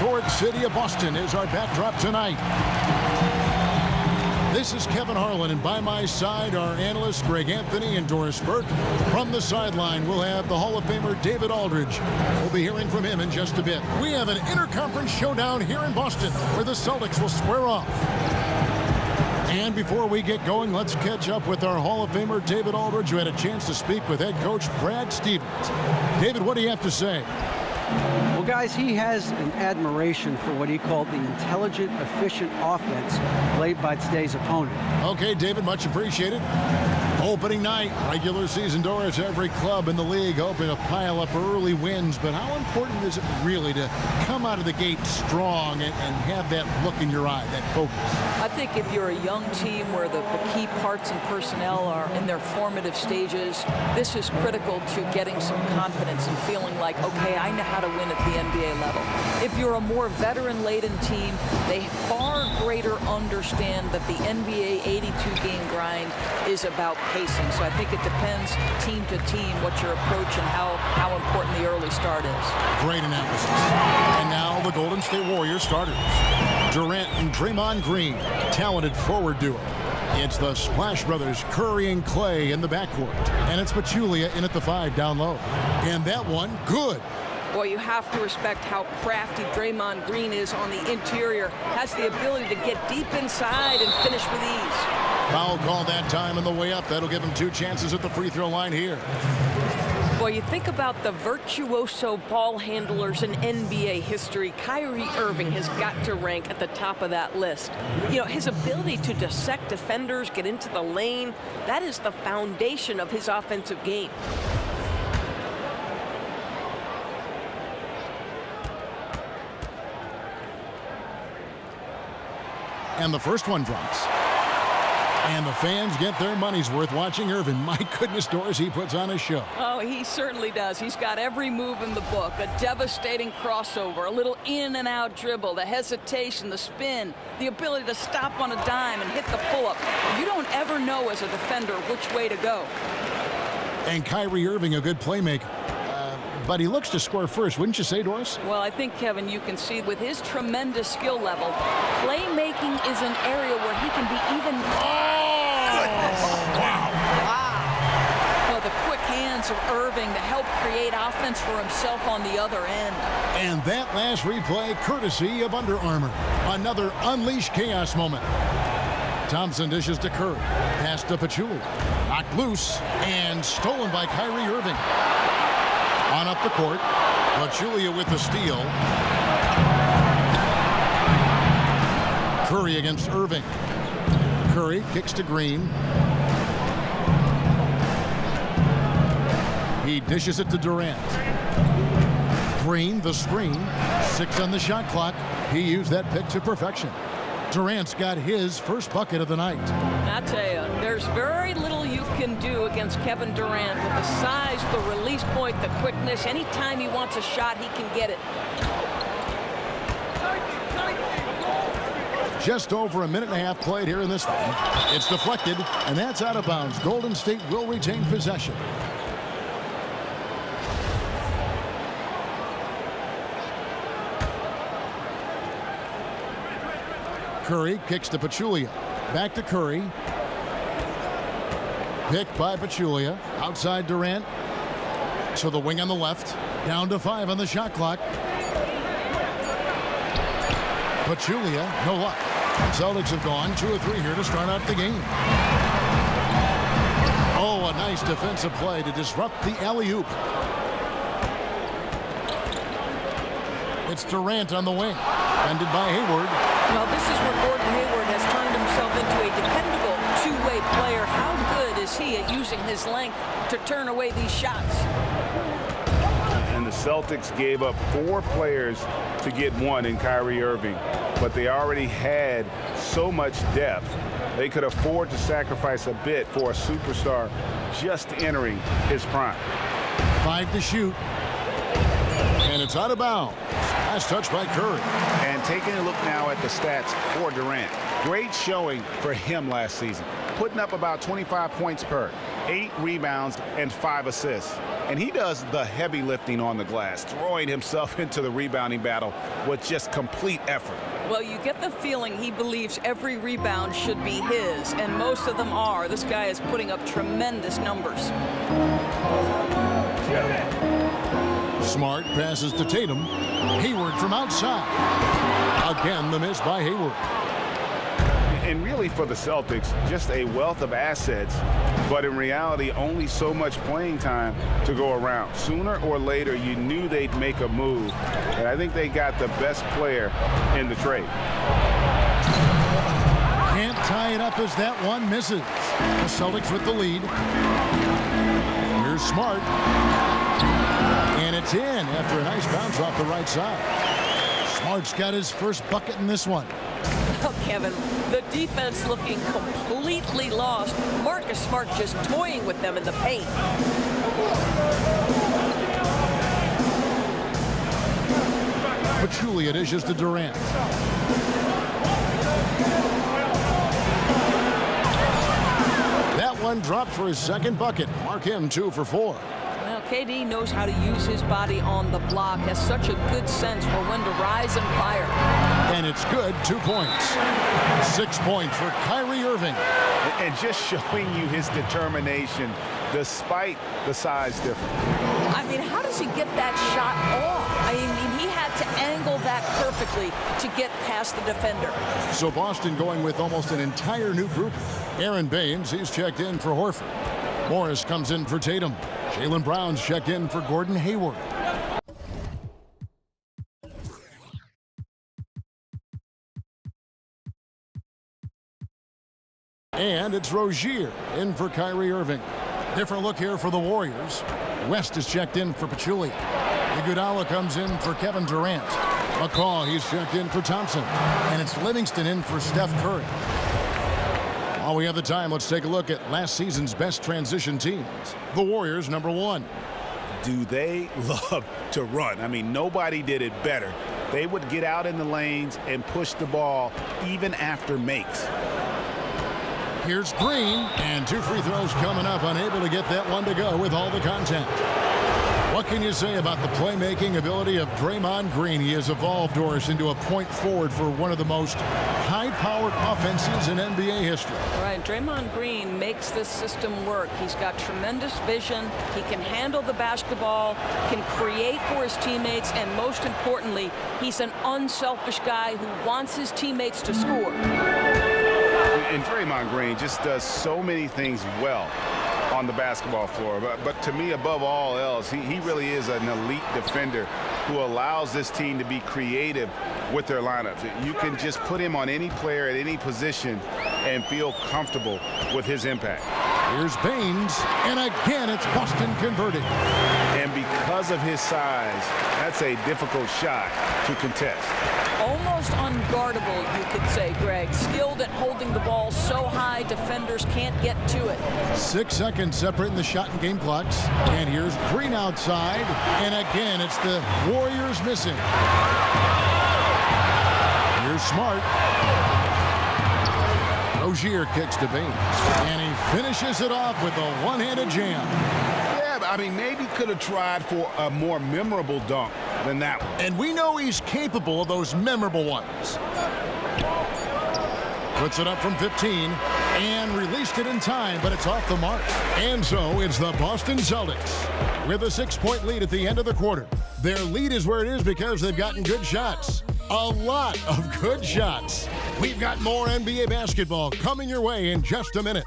historic city of Boston is our backdrop tonight. This is Kevin Harlan, and by my side are analysts Greg Anthony and Doris Burke. From the sideline, we'll have the Hall of Famer David Aldridge. We'll be hearing from him in just a bit. We have an interconference showdown here in Boston, where the Celtics will square off. And before we get going, let's catch up with our Hall of Famer David Aldridge, who had a chance to speak with head coach Brad Stevens. David, what do you have to say? Well, guys, he has an admiration for what he called the intelligent, efficient offense played by today's opponent. Okay, David, much appreciated. Opening night, regular season, Doris, every club in the league hoping to pile up early wins, but how important is it really to come out of the gate strong and have that look in your eye, that focus? I think if you're a young team where the key parts and personnel are in their formative stages, this is critical to getting some confidence and feeling like, okay, I know how to win at the NBA level. If you're a more veteran-laden team, they far greater understand that the NBA 82-game grind is about pacing. So I think it depends team to team what your approach and how important the early start is. Great analysis. And now the Golden State Warriors starters. Durant and Draymond Green, talented forward duo. It's the Splash Brothers, Curry and Clay in the backcourt. And it's Pachulia in at the 5 down low. And that one, good. Well, you have to respect how crafty Draymond Green is on the interior. Has the ability to get deep inside and finish with ease. Foul call that time on the way up. That'll give him 2 chances at the free throw line here. Well, you think about the virtuoso ball handlers in NBA history. Kyrie Irving has got to rank at the top of that list. You know, his ability to dissect defenders, get into the lane, that is the foundation of his offensive game. And the first one drops. And the fans get their money's worth watching Irving. My goodness, Doris, he puts on a show. Oh, he certainly does. He's got every move in the book. A devastating crossover, a little in and out dribble, the hesitation, the spin, the ability to stop on a dime and hit the pull-up. You don't ever know as a defender which way to go. And Kyrie Irving, a good playmaker. But he looks to score first, wouldn't you say, Doris? Well, I think, Kevin, you can see with his tremendous skill level, playmaking is an area where he can be even... Wow. Well, the quick hands of Irving to help create offense for himself on the other end. And that last replay, courtesy of Under Armour. Another unleashed chaos moment. Thompson dishes to Curry. Pass to Pachulia. Knocked loose and stolen by Kyrie Irving. On up the court, Pachulia with the steal. Curry against Irving. Curry kicks to Green. He dishes it to Durant. Green, the screen. 6 on the shot clock. He used that pick to perfection. Durant's got his first bucket of the night. I tell you, there's very little you can do against Kevin Durant with the size, the release point, the quickness. Anytime he wants a shot, he can get it. Just over a minute and a half played here in this one. It's deflected, and that's out of bounds. Golden State will retain possession. Curry kicks to Pachulia. Back to Curry. Picked by Pachulia. Outside Durant. To the wing on the left. Down to 5 on the shot clock. Pachulia, no luck. Celtics have gone 2 of 3 here to start out the game. Oh, a nice defensive play to disrupt the alley-oop. It's Durant on the wing. Defended by Hayward. Well, this is where Gordon Hayward has turned himself into a dependable two-way player. How good is he at using his length to turn away these shots? And the Celtics gave up 4 players to get 1 in Kyrie Irving, but they already had so much depth. They could afford to sacrifice a bit for a superstar just entering his prime. 5 to shoot. And it's out of bounds. Nice touch by Curry. And taking a look now at the stats for Durant. Great showing for him last season, putting up about 25 points per. 8 rebounds, and 5 assists. And he does the heavy lifting on the glass, throwing himself into the rebounding battle with just complete effort. Well, you get the feeling he believes every rebound should be his, and most of them are. This guy is putting up tremendous numbers. Smart passes to Tatum. Hayward from outside. Again, the miss by Hayward. And really for the Celtics, just a wealth of assets, but in reality, only so much playing time to go around. Sooner or later, you knew they'd make a move, and I think they got the best player in the trade. Can't tie it up as that one misses. The Celtics with the lead. Here's Smart. And it's in after a nice bounce off the right side. Smart's got his first bucket in this one. Oh, Kevin, the defense looking completely lost. Marcus Smart just toying with them in the paint. Pachulia dishes to Durant. That one dropped for his second bucket. Mark him 2 for 4. Well, KD knows how to use his body on the block, has such a good sense for when to rise and fire. And it's good, 2 points. 6 points for Kyrie Irving. And just showing you his determination despite the size difference. I mean, how does he get that shot off? I mean, he had to angle that perfectly to get past the defender. So Boston going with almost an entire new group. Aaron Baines, he's checked in for Horford. Morris comes in for Tatum. Jaylen Brown's checked in for Gordon Hayward. And it's Rozier in for Kyrie Irving. Different look here for the Warriors. West is checked in for Pachulia. Iguodala comes in for Kevin Durant. McCaw, he's checked in for Thompson. And it's Livingston in for Steph Curry. While we have the time, let's take a look at last season's best transition teams. The Warriors, number 1. Do they love to run? I mean, nobody did it better. They would get out in the lanes and push the ball even after makes. Here's Green, and 2 free throws coming up, unable to get that one to go with all the contact. What can you say about the playmaking ability of Draymond Green? He has evolved, Doris, into a point forward for one of the most high-powered offenses in NBA history. Right, Draymond Green makes this system work. He's got tremendous vision. He can handle the basketball, can create for his teammates, and most importantly, he's an unselfish guy who wants his teammates to score. And Draymond Green just does so many things well on the basketball floor. But to me, above all else, he really is an elite defender who allows this team to be creative with their lineups. You can just put him on any player at any position and feel comfortable with his impact. Here's Baines, and again it's Boston converting. And because of his size, that's a difficult shot to contest. Almost unguardable, you could say, Greg. Skilled at holding the ball so high, defenders can't get to it. 6 seconds separating the shot and game clocks. And here's Green outside. And again, it's the Warriors missing. Here's Smart. Rozier kicks to Baines. And he finishes it off with a one-handed jam. Yeah, I mean, maybe could have tried for a more memorable dunk than that one. And we know he's capable of those memorable ones. Puts it up from 15 and released it in time, but it's off the mark. And so it's the Boston Celtics with a 6-point lead at the end of the quarter. Their lead is where it is because they've gotten good shots. A lot of good shots. We've got more NBA basketball coming your way in just a minute.